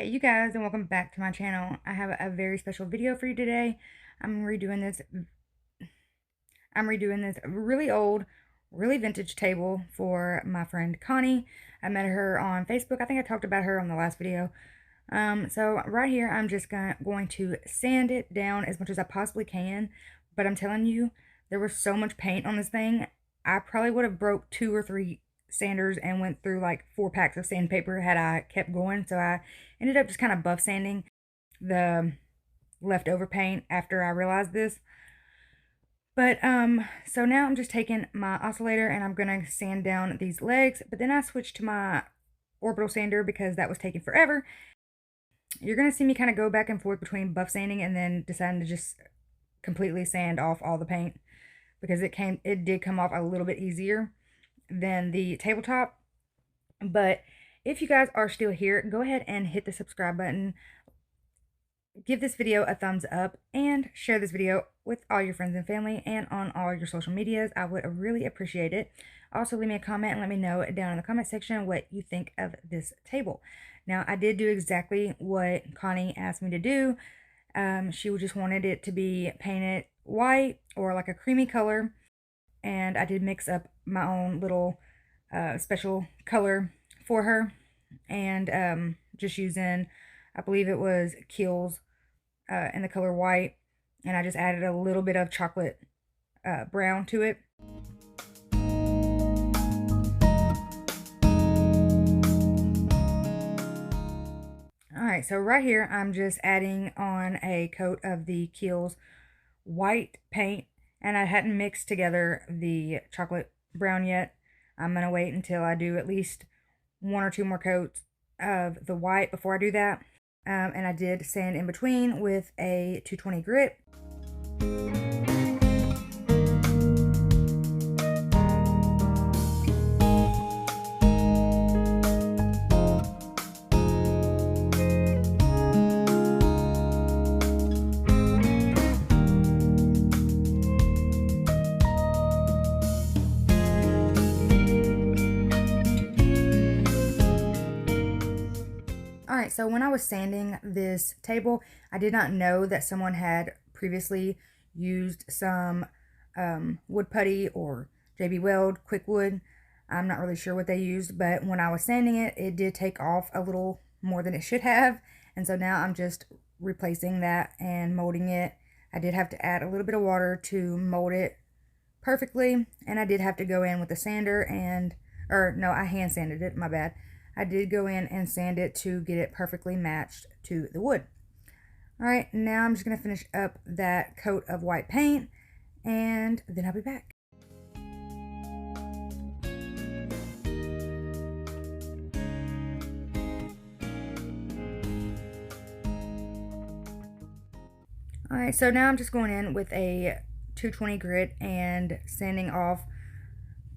Hey you guys, and welcome back to my channel. I have a very special video for you today. I'm redoing this really old, really vintage table for my friend Connie. I met her on Facebook. I think I talked about her on the last video. So right here I'm just going to sand it down as much as I possibly can, but I'm telling you, there was so much paint on this thing. I probably would have broke 2 or 3 sanders and went through like 4 packs of sandpaper had I kept going. So I ended up just kind of buff sanding the leftover paint after I realized this. But so now I'm just taking my oscillator and I'm gonna sand down these legs, but then I switched to my orbital sander because that was taking forever. You're gonna see me kind of go back and forth between buff sanding and then deciding to just completely sand off all the paint because it did come off a little bit easier than the tabletop. But if you guys are still here, go ahead and hit the subscribe button, give this video a thumbs up, and share this video with all your friends and family and on all your social medias. I would really appreciate it. Also, leave me a comment and let me know down in the comment section what you think of this table. Now, I did do exactly what Connie asked me to do. She just wanted it to be painted white or like a creamy color, and I did mix up my own little special color for her, and just using, I believe it was Kiehl's in the color white, and I just added a little bit of chocolate brown to it. Alright, so right here I'm just adding on a coat of the Kiehl's white paint, and I hadn't mixed together the chocolate brown yet. I'm going to wait until I do at least 1 or 2 more coats of the white before I do that. And I did sand in between with a 220 grit. Alright, so when I was sanding this table, I did not know that someone had previously used some wood putty or JB Weld quick wood. I'm not really sure what they used, but when I was sanding it, it did take off a little more than it should have. And so now I'm just replacing that and molding it. I did have to add a little bit of water to mold it perfectly, and I did have to go in with a sander no, I hand sanded it, my bad. I did go in and sand it to get it perfectly matched to the wood. Alright, now I'm just going to finish up that coat of white paint, and then I'll be back. Alright, so now I'm just going in with a 220 grit and sanding off,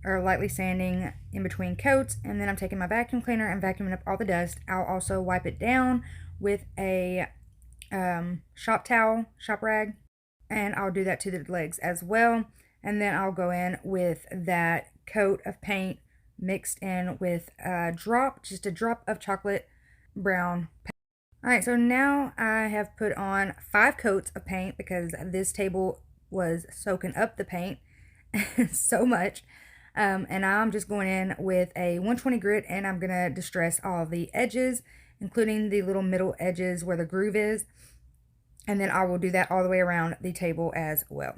or lightly sanding in between coats, and then I'm taking my vacuum cleaner and vacuuming up all the dust. I'll also wipe it down with a shop rag, and I'll do that to the legs as well. And then I'll go in with that coat of paint mixed in with just a drop of chocolate brown paint. Alright, so now I have put on 5 coats of paint because this table was soaking up the paint so much. And I'm just going in with a 120 grit, and I'm going to distress all the edges, including the little middle edges where the groove is. And then I will do that all the way around the table as well.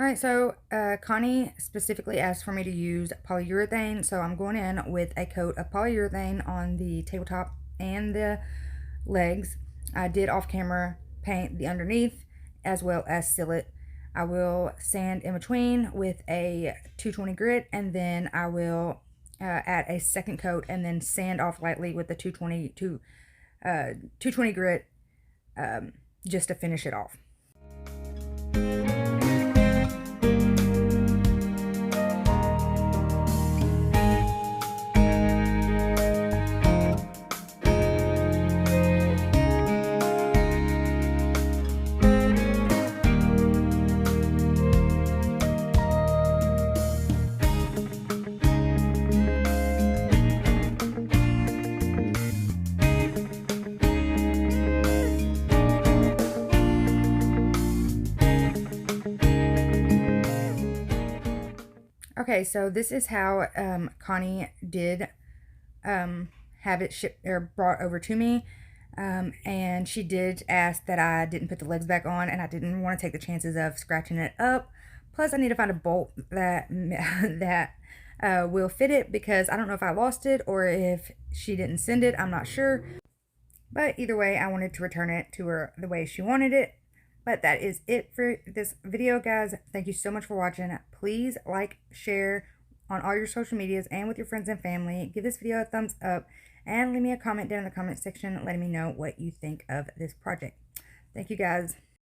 All right, so Connie specifically asked for me to use polyurethane, so I'm going in with a coat of polyurethane on the tabletop and the legs. I did off camera paint the underneath as well as seal it. I will sand in between with a 220 grit, and then I will add a second coat and then sand off lightly with the 220 grit just to finish it off. Okay, so this is how Connie did have it shipped or brought over to me. And she did ask that I didn't put the legs back on, and I didn't want to take the chances of scratching it up. Plus, I need to find a bolt that will fit it, because I don't know if I lost it or if she didn't send it. I'm not sure. But either way, I wanted to return it to her the way she wanted it. But that is it for this video, guys. Thank you so much for watching. Please like, share on all your social medias and with your friends and family. Give this video a thumbs up and leave me a comment down in the comment section letting me know what you think of this project. Thank you, guys.